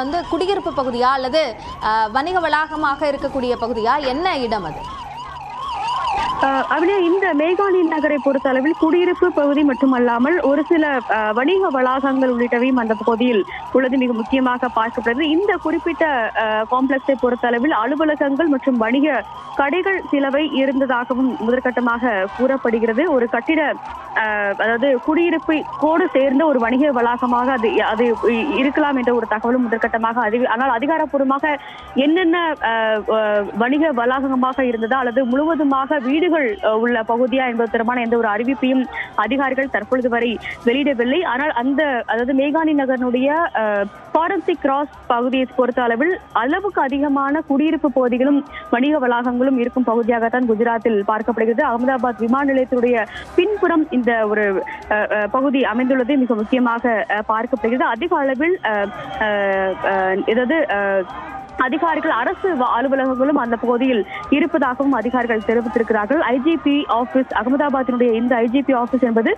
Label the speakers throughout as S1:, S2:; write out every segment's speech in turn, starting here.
S1: வந்து குடியிருப்பு பகுதியா அல்லது வணிக வளாகமாக இருக்கக்கூடிய பகுதியா, என்ன இடம் அது?
S2: அப்படியே இந்த மேகாலி நகரை பொறுத்த அளவில் குடியிருப்பு பகுதி மட்டுமல்லாமல் ஒரு சில வணிக வளாகங்கள் உள்ளிட்டவையும் அந்த பகுதியில் உள்ளது மிக முக்கியமாக பார்க்கப்படுது. இந்த குறிப்பிட்ட காம்ப்ளெக்ஸை பொறுத்த அளவில் அலுவலகங்கள் மற்றும் வணிக கடைகள் சிலவை இருந்ததாகவும் முதற்கட்டமாக கூறப்படுகிறது. ஒரு கட்டிட அதாவது குடியிருப்பை கோடு சேர்ந்த ஒரு வணிக வளாகமாக அது இருக்கலாம் என்ற ஒரு தகவலும் முதற்கட்டமாக ஆனால் அதிகாரப்பூர்வமாக என்னென்ன வணிக வளாகமாக இருந்ததா அல்லது முழுவதுமாக வீடுகள் உள்ள பகுதியா என்பது தொடர்பான எந்த ஒரு அறிவிப்பையும் அதிகாரிகள் தற்பொழுது வரை வெளியிடவில்லை. ஆனால் அதாவது மேகாலி நகரனுடைய ஃபாரன்சிக் கிராஸ் பகுதியை பொறுத்த அளவில் அளவுக்கு அதிகமான குடியிருப்பு பகுதிகளும் வணிக வளாகங்களும் இருக்கும் பகுதியாகத்தான் குஜராத்தில் பார்க்கப்படுகிறது. அகமதாபாத் விமான நிலையத்தினுடைய பின்புறம் இந்த ஒரு பகுதி அமைந்துள்ளது மிக முக்கியமாக பார்க்கப்படுகிறது. அதிக அளவில் அதிகாரிகள் அரசு அலுவலகங்களும் அந்த பகுதியில் இருப்பதாகவும் அதிகாரிகள் தெரிவித்திருக்கிறார்கள். ஐஜிபி ஆபீஸ், அகமதாபாத்தினுடைய இந்த ஐஜிபி ஆபீஸ் என்பது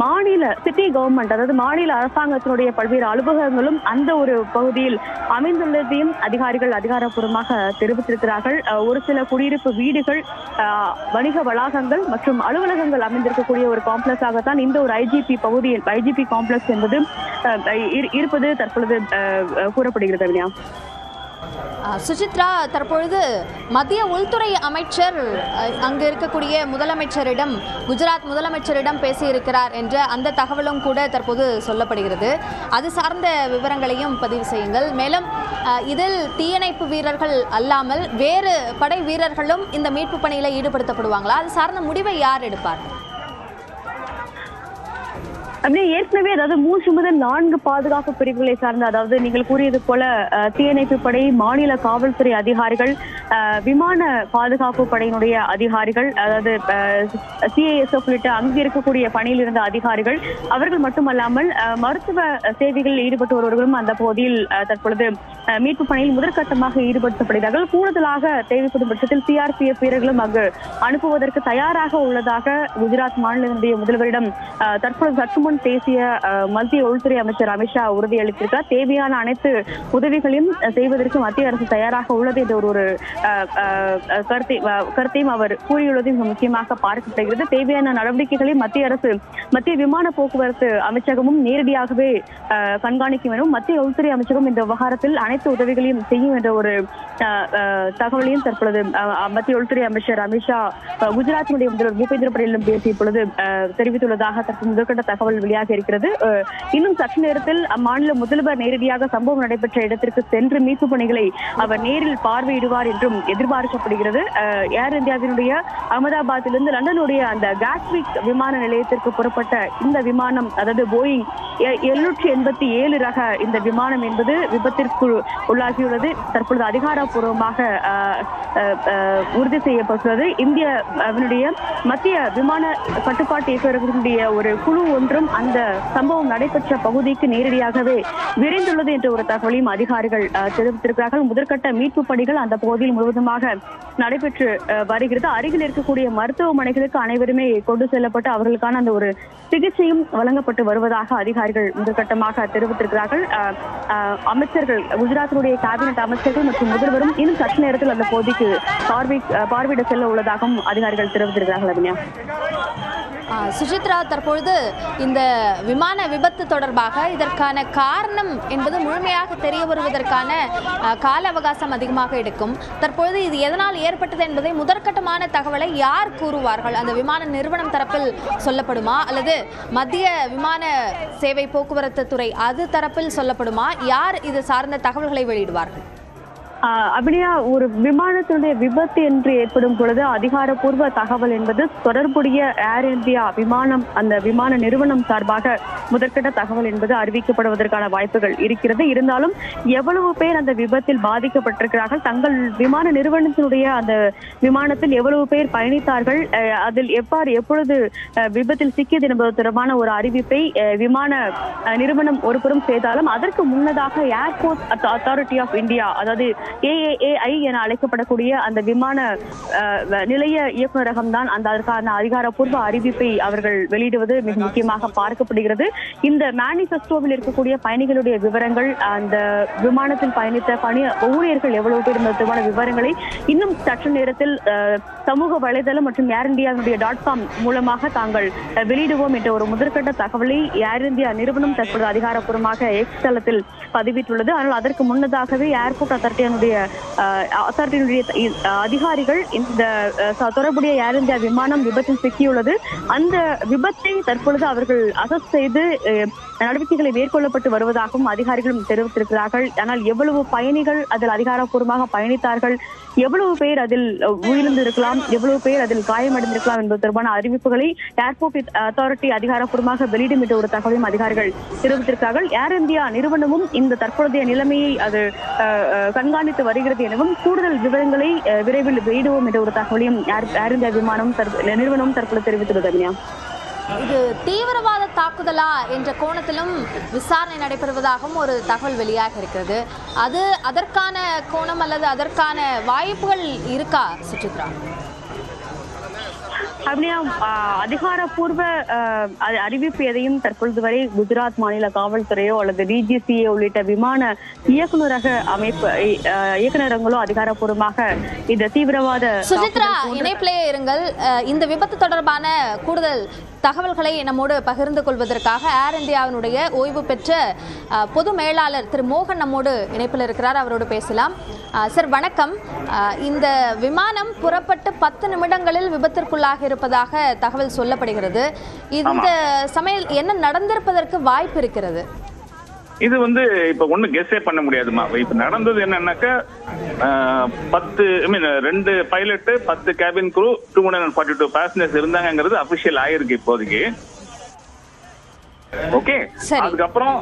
S2: மாநில சிட்டி கவர்மெண்ட், அதாவது மாநில அரசாங்கத்தினுடைய பல்வேறு அலுவலகங்களும் அந்த ஒரு பகுதியில் அமைந்துள்ளதையும் அதிகாரிகள் அதிகாரப்பூர்வமாக தெரிவித்திருக்கிறார்கள். ஒரு சில குடியிருப்பு வீடுகள், வணிக வளாகங்கள் மற்றும் அலுவலகங்கள் அமைந்திருக்கக்கூடிய ஒரு காம்ப்ளெக்ஸாகத்தான் இந்த ஒரு ஐஜிபி பகுதியில் ஐஜிபி காம்ப்ளெக்ஸ் என்பது இருப்பது தற்பொழுது கூறப்படுகிறது.
S1: சுசித்ரா, தற்பொழுது மத்திய உள்துறை அமைச்சர் அங்கு இருக்கக்கூடிய முதலமைச்சரிடம், குஜராத் முதலமைச்சரிடம் பேசியிருக்கிறார் என்ற அந்த தகவலும் கூட தற்போது சொல்லப்படுகிறது. அது சார்ந்த விவரங்களையும் பதிவு செய்யுங்கள். மேலும் இதில் தீயணைப்பு வீரர்கள் அல்லாமல் வேறு படை வீரர்களும் இந்த மீட்பு பணியில் ஈடுபடுத்தப்படுவாங்களா? அது சார்ந்த முடிவை யார் எடுப்பார்கள்?
S2: அப்படியே ஏற்கனவே அதாவது 3 முதல் 4 பாதுகாப்பு பிரிவுகளை சார்ந்த, அதாவது நீங்கள் கூறியது போல தீயணைப்பு படை, மாநில காவல்துறை அதிகாரிகள், விமான பாதுகாப்பு படையினுடைய அதிகாரிகள், அதாவது சிஐஎஸ்எஃப் உள்ளிட்ட அங்கு இருக்கக்கூடிய பணியில் இருந்த அதிகாரிகள், அவர்கள் மட்டுமல்லாமல் மருத்துவ சேவைகளில் ஈடுபட்டு வருவர்களும் அந்த பகுதியில் தற்பொழுது மீட்பு பணியில் முதற்கட்டமாக ஈடுபடுத்தப்படுகிறார்கள். கூடுதலாக தேவைப்படும் பட்சத்தில் சிஆர்பிஎஃப் வீரர்களும் அங்கு அனுப்புவதற்கு தயாராக உள்ளதாக குஜராத் மாநிலத்தினுடைய முதல்வரிடம் தற்பொழுது சற்று முன் பேசிய மத்திய உள்துறை அமைச்சர் அமித்ஷா உறுதியளித்திருக்கிறார். தேவையான அனைத்து உதவிகளையும் செய்வதற்கு மத்திய அரசு தயாராக உள்ளது என்ற ஒரு கருத்தையும் அவர் கூறியுள்ளது முக்கியமாக பார்க்கப்படுகிறது. தேவையான நடவடிக்கைகளையும் மத்திய விமான போக்குவரத்து அமைச்சகமும் நேரடியாகவே கண்காணிக்கும் எனவும் மத்திய உள்துறை அமைச்சகம் இந்த விவகாரத்தில் அனைத்து உதவிகளையும் செய்யும் என்ற ஒரு தகவலையும் தற்பொழுது மத்திய உள்துறை அமைச்சர் அமித்ஷா குஜராத்தினுடைய முதல்வர் பூபேந்திர படேலிடம் பேசிய பொழுது தெரிவித்துள்ளதாக தற்போது முதற்கட்ட தகவல் வெளியாக இருக்கிறது. இன்னும் சற்று நேரத்தில் அம்மாநில முதல்வர் நேரடியாக சம்பவம் நடைபெற்ற இடத்திற்கு சென்று மீட்பு பணிகளை அவர் நேரில் பார்வையிடுவார் என்றும் எதிர்பார்க்கப்படுகிறது. ஏர் இந்தியாவினுடைய அகமதாபாத்திலிருந்து லண்டனுடைய அந்த காட்விக் விமான நிலையத்திற்கு புறப்பட்ட இந்த விமானம், அதாவது போயிங் 787 ரக இந்த விமானம் என்பது விபத்திற்கு உள்ளாகியுள்ளது. தற்பொழுது அதிகாரப்பூர்வமாக உறுதி செய்யப்பட்டுள்ளது. இந்தியாவினுடைய மத்திய விமான கட்டுப்பாட்டு இயக்கத்தினுடைய ஒரு குழு ஒன்றும் அந்த சம்பவம் நடைபெற்ற பகுதிக்கு நேரடியாகவே விரைந்துள்ளது என்ற ஒரு தகவலையும் அதிகாரிகள் தெரிவித்திருக்கிறார்கள். முதற்கட்ட மீட்பு பணிகள் அந்த பகுதியில் முழுவதுமாக நடைபெற்று வருகிறது. அருகில் இருக்கக்கூடிய மருத்துவமனைகளுக்கு அனைவருமே கொண்டு செல்லப்பட்டு அவர்களுக்கான அந்த ஒரு சிகிச்சையும் வழங்கப்பட்டு வருவதாக அதிகாரிகள் முதற்கட்டமாக தெரிவித்திருக்கிறார்கள். அமைச்சர்கள், குஜராத்தினுடைய கேபினெட் அமைச்சர்கள் மற்றும் முதல்வரும் இன்னும் சற்று நேரத்தில் அந்த பகுதிக்கு பார்வையிட செல்ல உள்ளதாகவும் அதிகாரிகள் தெரிவித்திருக்கிறார்கள். அபிநயா.
S1: சுசித்ரா, தற்பொழுது இந்த விமான விபத்து தொடர்பாக இதற்கான காரணம் என்பது முழுமையாக தெரிய வருவதற்கான கால அவகாசம் அதிகமாக எடுக்கும். தற்பொழுது இது எதனால் ஏற்பட்டது என்பதை முதற்கட்டமான தகவலை யார் கூறுவார்கள்? அந்த விமான நிறுவனம் தரப்பில் சொல்லப்படுமா அல்லது மத்திய விமான சேவை போக்குவரத்து துறை அது தரப்பில் சொல்லப்படுமா? யார் இது சார்ந்த தகவல்களை வெளியிடுவார்கள்?
S2: அப்படியா, ஒரு விமானத்தினுடைய விபத்து என்று ஏற்படும் பொழுது அதிகாரப்பூர்வ தகவல் என்பது தொடர்புடைய ஏர் இந்தியா விமானம், அந்த விமான நிறுவனம் சார்பாக முதற்கட்ட தகவல் என்பது அறிவிக்கப்படுவதற்கான வாய்ப்புகள் இருக்கிறது. இருந்தாலும் எவ்வளவு பேர் அந்த விபத்தில் பாதிக்கப்பட்டிருக்கிறார்கள், தங்கள் விமான நிறுவனத்தினுடைய அந்த விமானத்தில் எவ்வளவு பேர் பயணித்தார்கள், அதில் எப்பொழுது விபத்தில் சிக்கியது என்பது தொடர்பான ஒரு அறிவிப்பை விமான நிறுவனம் ஒருபுறம் செய்தாலும் அதற்கு முன்னதாக ஏர்போர்ட் அத்தாரிட்டி ஆஃப் இந்தியா, அதாவது AAAI என அழைக்கப்படக்கூடிய அந்த விமான நிலைய இயக்குநரகம் தான் அதற்கான அதிகாரப்பூர்வ அறிவிப்பை அவர்கள் வெளியிடுவது மிக முக்கியமாக பார்க்கப்படுகிறது. இந்த மேனிஃபெஸ்டோவில் இருக்கக்கூடிய பயணிகளுடைய விவரங்கள், அந்த விமானத்தில் பயணித்த ஊழியர்கள் எவ்வளவு பேர் என்பதற்கான விவரங்களை இன்னும் சற்று நேரத்தில் சமூக வலைதளம் மற்றும் ஏர் இந்தியாவுடைய .com மூலமாக தாங்கள் வெளியிடுவோம் என்ற ஒரு முதற்கட்ட தகவலை ஏர் இந்தியா நிறுவனம் தற்போது அதிகாரப்பூர்வமாக எக்ஸ் தளத்தில் பதிவிட்டுள்ளது. ஆனால் அதற்கு முன்னதாகவே ஏர்போர்ட் அத்தாரிட்டியினுடைய அதிகாரிகள் இந்த தொடர்புடைய ஏர் இந்தியா விமானம் விபத்தில் சிக்கியுள்ளது, அந்த விபத்தை தற்பொழுது அவர்கள் அசஸ் செய்து நடவடிக்கைகளை மேற்கொள்ளப்பட்டு வருவதாகவும் அதிகாரிகளும் தெரிவித்திருக்கிறார்கள். ஆனால் எவ்வளவு பயணிகள் அதில் அதிகாரப்பூர்வமாக பயணித்தார்கள், எவ்வளவு பேர் அதில் உயிரிழந்திருக்கலாம், எவ்வளவு பேர் அதில் காயமடைந்திருக்கலாம் என்பது தொடர்பான அறிவிப்புகளை ஏர்போர்ட் அத்தாரிட்டி அதிகாரப்பூர்வமாக வெளியிடும் என்ற ஒரு தகவலையும் அதிகாரிகள் தெரிவித்திருக்கிறார்கள். ஏர் இந்தியா நிறுவனமும் இந்த தற்போதைய நிலைமையை அது கண்காணித்து வருகிறது எனவும் கூடுதல் விவரங்களை விரைவில் வெளியிடுவோம் என்ற ஒரு தகவலையும் ஏர் இந்தியா நிறுவனம் தற்போது தெரிவித்துள்ளது.
S1: இது தீவிரவாத தாக்குதலா என்ற கோணத்திலும் விசாரணை நடைபெறுவதாகவும் ஒரு தகவல் வெளியாக இருக்கிறது. அதற்கான கோணம் அல்லது அதற்கான வாய்ப்புகள் இருக்கா சுசித்ரா?
S2: அதிகாரப்பூர்வ அறிவிப்பு எதையும் தற்பொழுது வரை குஜராத் மாநில காவல்துறையோ அல்லது DGCA உள்ளிட்ட விமான இயக்குநரங்களோ அதிகாரப்பூர்வமாக இந்த தீவிரவாத.
S1: சுசித்ரா, இணைப்பிலே இருங்கள். இந்த விபத்து தொடர்பான கூடுதல் தகவல்களை நம்மோடு பகிர்ந்து கொள்வதற்காக ஏர் இந்தியாவினுடைய ஓய்வு பெற்ற பொது மேலாளர் திரு மோகன் நம்மோடு இணைப்பில் இருக்கிறார். அவரோடு பேசலாம். சார் வணக்கம். இந்த விமானம் புறப்பட்டு 10 நிமிடங்களில் விபத்திற்குள்ளாக இருப்பதாக தகவல் சொல்லப்படுகிறது. இந்த சமயம் என்ன நடந்திருப்பதற்கு வாய்ப்பு இருக்கிறது?
S3: இது இப்ப ஒண்ணு கெஸ்ஸே பண்ண முடியாதுமா. இப்ப நடந்தது என்னன்னாக்கா 2 பைலட் 10 கேபின் குரூ 242 பேசஞ்சர்ஸ் இருந்தாங்கிறது அபிஷியல் ஆயிருக்கு இப்போதைக்கு. ஓகே, அதுக்கப்புறம்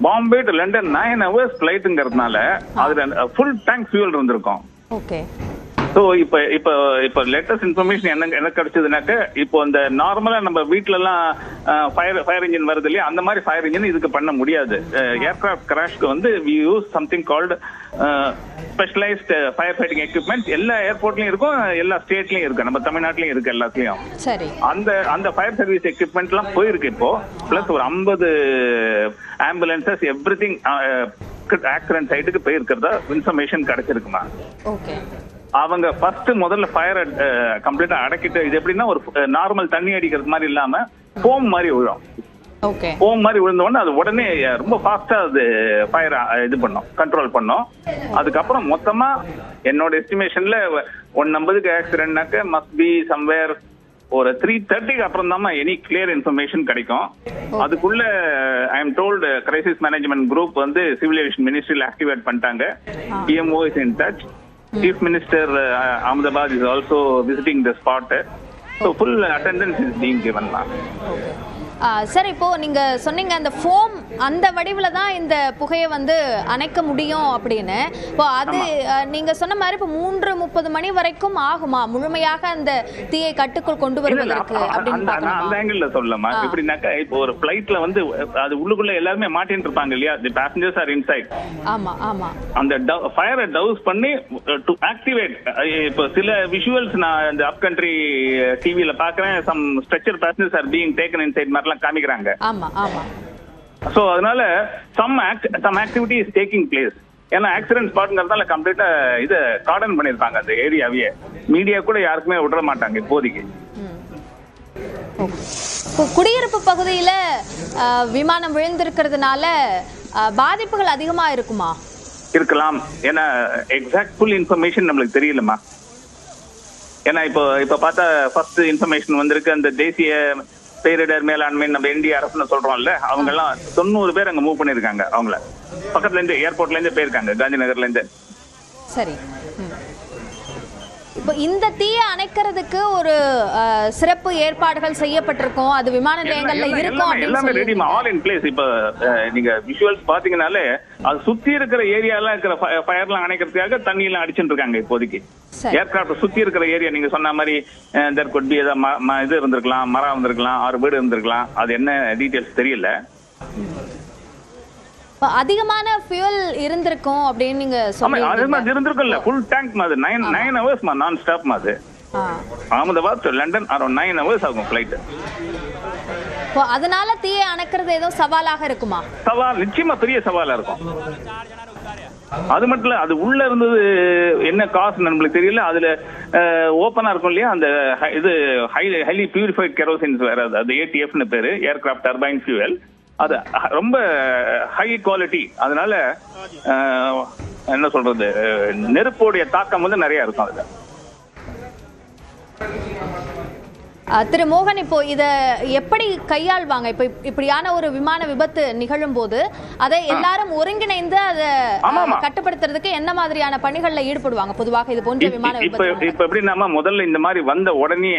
S3: பாம்பே டு லண்டன் 9 hours பிளைட்ங்கிறதுனால அதுல ஃபுல் டேங்க் ஃபியூல் இருந்திருக்கும்.
S1: ஓகே.
S3: ஸோ இப்போ லேட்டஸ்ட் இன்ஃபர்மேஷன் என்ன கிடைச்சதுனாக்க, இப்போ அந்த நார்மலா நம்ம வீட்டுல எல்லாம் ஃபயர் இன்ஜின் வருது இல்லையா, அந்த மாதிரி ஃபயர் இன்ஜின் இதுக்கு பண்ண முடியாது. ஏர்கிராஃப்ட் கிராஷ்க்கு we use something called specialised fire fighting equipment. எல்லா ஏர்போர்ட்லயும் இருக்கும், எல்லா ஸ்டேட்லயும் இருக்கு, நம்ம தமிழ்நாட்டிலயும் இருக்கு எல்லாத்துலயும். அந்த ஃபயர் சர்வீஸ் எக்யூப்மெண்ட் எல்லாம் போயிருக்கு இப்போ. பிளஸ் ஒரு 50 ஆம்புலன்சஸ் எவ்ரிதிங் ஆக்சிடென்ட் சைட்டுக்கு போயிருக்கிறதா இன்ஃபர்மேஷன் கிடைச்சிருக்குமா. அவங்க முதல்ல ஃபயரை கம்ப்ளீட்டா அடக்கிட்டு, இது எப்படின்னா ஒரு நார்மல் தண்ணி அடிக்கிறது மாதிரி இல்லாம ஃபோம் மாதிரி விழும். ஃபோம் மாதிரி விழுந்த உடனே அது உடனே ரொம்ப ஃபாஸ்டா அது ஃபயர் இது பண்ணும், கண்ட்ரோல் பண்ணும். அதுக்கப்புறம் மொத்தமா என்னோட எஸ்டிமேஷன்ல 150க்கு ஆக்சிடென்ட்னாக்க மஸ்ட் பி சம்வேர் ஒரு 3:30க்கு அப்புறம் தான் எனி கிளியர் இன்ஃபர்மேஷன் கிடைக்கும். அதுக்குள்ள I am told crisis management group civil aviation மினிஸ்ட்ரியில ஆக்டிவேட் பண்ணிட்டாங்க. PMO is in touch. Chief Minister Ahmedabad is also visiting the spot. So full attendance is being given now.
S1: Sir, இப்போ நீங்க சொன்னீங்க அந்த foam அந்த வடிவில் தான் இந்த புகையை அணைக்க முடியும் அப்படின்னு. இப்போ அது நீங்க சொன்ன மாதிரி இப்போ 3:30 மணி வரைக்கும் ஆகுமா முழுமையாக அந்த தீயை கட்டுக்குள் கொண்டு வருவதற்கு?
S3: அந்த ஆங்கிள் சொல்லலாமா? எப்படின்னாக்கா இப்போ ஒரு ஃபிளைட்ல அது உள்ளுக்குள்ள எல்லாருமே மாட்டின்னு இருப்பாங்க இல்லையா, தி பேசஞ்சர்ஸ் ஆர் இன்சைட்.
S1: ஆமா ஆமா.
S3: அந்த ஃபயரை டவுஸ் பண்ணி டு ஆக்டிவேட். இப்போ சில விஷுவல்ஸ் நான் இந்த அப் கண்ட்ரி டிவில பாக்குறேன், some stretcher passengers are being taken inside மாதிரிலாம் காமிக்கிறாங்க.
S1: ஆமா ஆமா.
S3: சோ அதனால some activity is taking place. ஏன்னா ஆக்சிடென்ட் ஸ்பாட்ங்கிறதால கம்ப்ளீட்டா இதை கார்டன் பண்ணிருப்பாங்க அந்த ஏரியாவே. மீடியா கூட யாருக்குமே விட மாட்டாங்க இப்போதைக்கு.
S1: குடியிருப்பு பகுதியில விமானம் விழுந்திருக்கிறதுனால பாதிப்புகள் அதிகமா இருக்குமா?
S3: இருக்கலாம். ஏன்னா எக்ஸாக்ட் ஃபுல் இன்ஃபர்மேஷன் நம்மளுக்கு தெரியலமா. ஏன்னா இப்போ பார்த்தா ஃபர்ஸ்ட் இன்ஃபர்மேஷன் வந்திருக்கு, அந்த தேசிய பேரிடர் மேலாண்மை நம்ம NDRF சொல்றோம்ல, அவங்க எல்லாம் 90 பேர் அங்க மூவ் பண்ணிருக்காங்க. அவங்கள பக்கத்துல இருந்து ஏர்போர்ட்ல இருந்து போயிருக்காங்க, காந்தி நகர்ல இருந்து.
S1: சரி. இப்போ இந்த தீயை அணைக்கிறதுக்கு ஒரு சிறப்பு ஏற்பாடுகள் செய்யப்பட்டிருக்கும், அது விமான நிலையங்கள்ல இருக்கும்,
S3: எல்லாமே ரெடி, ஆல் இன் பிளேஸ். இப்ப நீங்க விஷுவல்ஸ் பாத்தீங்கன்னாலே அது சுத்தி இருக்கிற ஏரியாலாம் இருக்கிற ஃபயர்லாம் அணைக்கிறதுக்காக தண்ணி எல்லாம் அடிச்சுட்டு இருக்காங்க இப்போதைக்கு. ஏர்கிராஃப்ட் சுத்தி இருக்கிற ஏரியா நீங்க சொன்ன மாதிரி தேர் குட் பி இது இருந்திருக்கலாம், மரம் இருந்திருக்கலாம், 6 வீடு இருந்திருக்கலாம். அது என்ன டீடைல்ஸ் தெரியல.
S1: அதிகமான ஃபியூல் இருந்திருக்கும் அப்படின்னு நீங்க
S3: சொல்றீங்க. இருந்திருக்கும்ல, ஃபுல் டேங்க் மாதிரி 9 hours நான் ஸ்டாப் மாதிரி. Ahmedabad to London around 9 hours ஆகும் ஃளைட்.
S1: அதனால தீயை அணைக்கிறது ஏதோ சவாலாக இருக்குமா?
S3: சவால் நிச்சயமா பெரிய சவாலா இருக்கும். அது மட்டும் இல்ல, அது உள்ள இருந்தது என்ன காசு நம்மளுக்கு தெரியல. அதுல ஓப்பனா இருக்கும் இல்லையா, அந்த இது ஹைலி பியூரிஃபைட் கெரோசின்ஸ் வேற, அது ஏடிஎஃப்னு பேரு, ஏர்கிராஃப்ட் டர்பைன் ஃபியூவல். அது ரொம்ப ஹை குவாலிட்டி. அதனால என்ன சொல்றது, நெருப்போடைய தாக்கம் வந்து நிறைய இருக்கும் அதுல.
S1: திரு மோகன், இப்போ இத எப்படி கையாள்வாங்க? இப்போ இப்படியான ஒரு விமான விபத்து நிகழும் போது அதை எல்லாரும் ஒருங்கிணைந்து அதை கட்டுப்படுத்துறதுக்கு என்ன மாதிரியான பணிகள்ல ஈடுபடுவாங்க பொதுவாக இது போன்ற விமான விபத்து?
S3: இப்ப எப்படின்னா, முதல்ல இந்த மாதிரி வந்த உடனே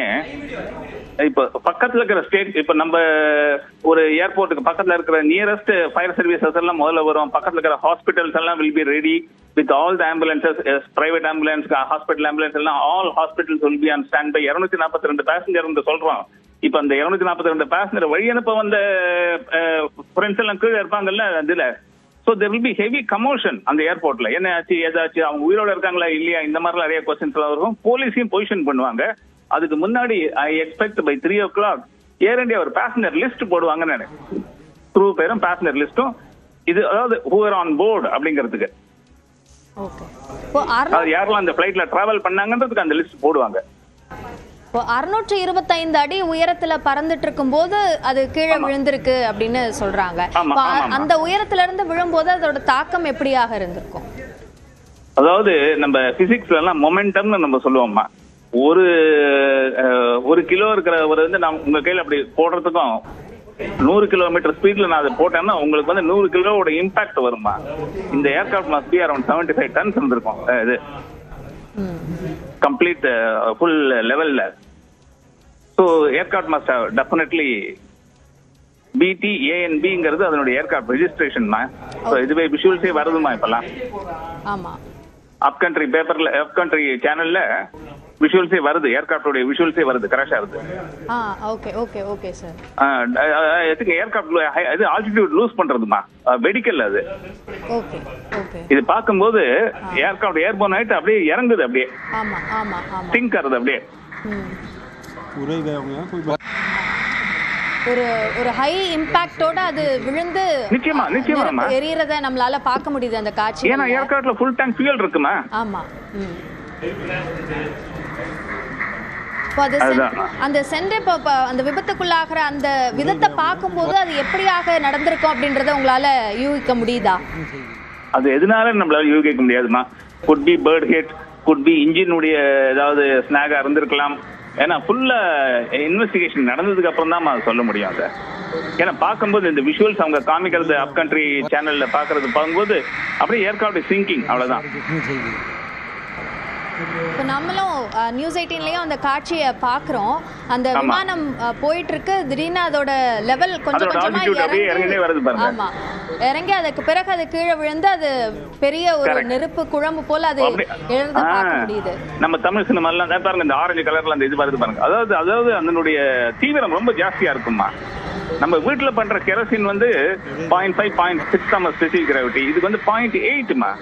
S3: இப்ப பக்கத்துல இருக்கிற ஸ்டேட், இப்ப நம்ம ஒரு ஏர்போர்ட்டுக்கு பக்கத்துல இருக்கிற நியரஸ்ட் ஃபயர் சர்வீசஸ் எல்லாம் முதல்ல வரும். பக்கத்துல இருக்கிற ஹாஸ்பிட்டல்ஸ் எல்லாம் will be ready with all the ambulances, private ambulance, hospital ambulance எல்லாம் all hospitals will be on standby. 242 passenger வந்து சொல்றோம். இப்ப அந்த 242 பேசஞ்சர் வழி அனுப்ப வந்த ஃப்ரெண்ட்ஸ் எல்லாம் கீழே இருப்பாங்கல்ல அதுல. So there will be heavy commotion அந்த ஏர்போர்ட்ல. என்ன ஆச்சு, ஏதாச்சு, அவங்க உயிரோட இருக்காங்களா இல்லையா, இந்த மாதிரி நிறைய கொஸ்டின்ஸ் எல்லாம் வரும். போலீஸையும் பொசிஷன் பண்ணுவாங்க. அதுக்கு முன்னாடி I expect by 3 o'clock Air India ஒரு பேசஞ்சர் லிஸ்ட் போடுவாங்கன்னு, க்ரூ பேரும் பேசஞ்சர் லிஸ்டும். இது அதாவது who are on board அப்படிங்கிறதுக்கு, யாரெல்லாம் அந்த ஃளைட்ல டிராவல் பண்ணாங்கன்றதுக்கு அந்த லிஸ்ட் போடுவாங்க.
S1: 625 அடி உயரத்துல பறந்துட்டு இருக்கும் போது அது கீழே விழுந்திருக்கு அப்படின்னு சொல்றாங்க. அந்த உயரத்துல இருந்து விழும்போது அதோட தாக்கம் எப்படியாக இருந்திருக்கும்?
S3: அதாவது நம்ம பிசிக்ஸ்ல எல்லாம் மொமெண்டம்னு நம்ம சொல்லுவோம்மா. ஒரு கிலோ இருக்கிறவர் வந்து நான் உங்க கையில அப்படி போடுறதுக்கும் 100 கிலோமீட்டர் ஸ்பீட்ல நான் அதை போட்டேன்னா உங்களுக்கு வந்து 100 கிலோவோட இம்பாக்ட் வருமா. இந்த aircraft must be around 75 tonnes இருந்திருக்கும். இது கம்ப்ளீட் ஃபுல் லெவல்ல. So aircraft must have definitely BTANBங்கிறது அதனுடைய ஏர்கிராஃப்ட் ரெஜிஸ்ட்ரேஷன்மா. ஸோ இதுவே விஷுவல்ஸே வருதுமா இப்பெல்லாம்.
S1: ஆமா,
S3: அப் கண்ட்ரி பேப்பர்ல, அப் கண்ட்ரி சேனல்ல விஷுவல்ஸே வருது, ஏர்கிராஃப்டோட விஷுவல்ஸே வருது, கிராஷ் ஆகுது.
S1: Okay okay okay sir.
S3: I think aircraft இது ஆல்டிட்யூட் லூஸ் பண்றதுமா, வெடிக்கல் அது.
S1: Okay okay.
S3: இது பாக்கும்போது ஏர்கிராஃப்ட் ஏர்போர்ன் ஆயிட்டு அப்படியே இறங்குது, அப்படியே
S1: ஆமா ஆமா ஆமா
S3: சிங்க் ஆகுது அப்படியே.
S1: ஒரு ஹை இம்பாக்டோட அது விழுந்து
S3: நிச்சயமா
S1: எரியறத நம்மளால பார்க்க முடியுது அந்த காட்சி.
S3: ஏன்னா ஏர்கிராஃப்ட்ல ஃபுல் டேங்க் ஃபியூல் இருக்குமா.
S1: ஆமா. அந்த சென்று அந்த விபத்துக்குள்ளாகிற அந்த விதத்தை பார்க்கும்போது அது எப்படியாக நடந்திருக்கும் அப்படின்றத உங்களால யூகிக்க முடியுதா?
S3: அது எதனால நம்மளால யூகிக்க முடியாதுமா. Could be bird hit, could be இன்ஜினுடைய ஏதாவது ஸ்னாகா இருந்திருக்கலாம். ஏன்னா ஃபுல்லா இன்வெஸ்டிகேஷன் நடந்ததுக்கு அப்புறம் தான் சொல்ல முடியும் அதை. ஏன்னா பார்க்கும்போது இந்த விஷுவல்ஸ் அவங்க காமிக்கிறது அப் கண்ட்ரி சேனல்ல பாக்குறது பார்க்கும்போது அப்படியே ஏர்கிராஃப்ட் சிங்கிங், அவ்வளவுதான்.
S1: இப்போ நம்மளும் நியூஸ் 18லயும் அந்த காட்சியை பார்க்குறோம். அந்த விமானம் போயிட்டு இருக்கு, திடீர்னு அதோட லெவல் கொஞ்சம் கொஞ்சமா ஆமா இறங்கி அதுக்கு பிறகு அது கீழே விழுந்து அது பெரிய ஒரு நெருப்பு குழம்பு போல அது எழுந்து பார்க்க முடியுது.
S3: நம்ம தமிழ் சினிமா எல்லாம் பாருங்க, இந்த ஆரஞ்சு கலர்ல அந்த இது வருது பாருங்க. அதாவது அதனுடைய தீவிரம் ரொம்ப ஜாஸ்தியா இருக்குமா. நம்ம வீட்டுல பண்ற கெரோசின் வந்து 0.5 0.6 ஸ்பெசிபிக் கிராவிட்டி, இதுக்கு வந்து 0.8மா.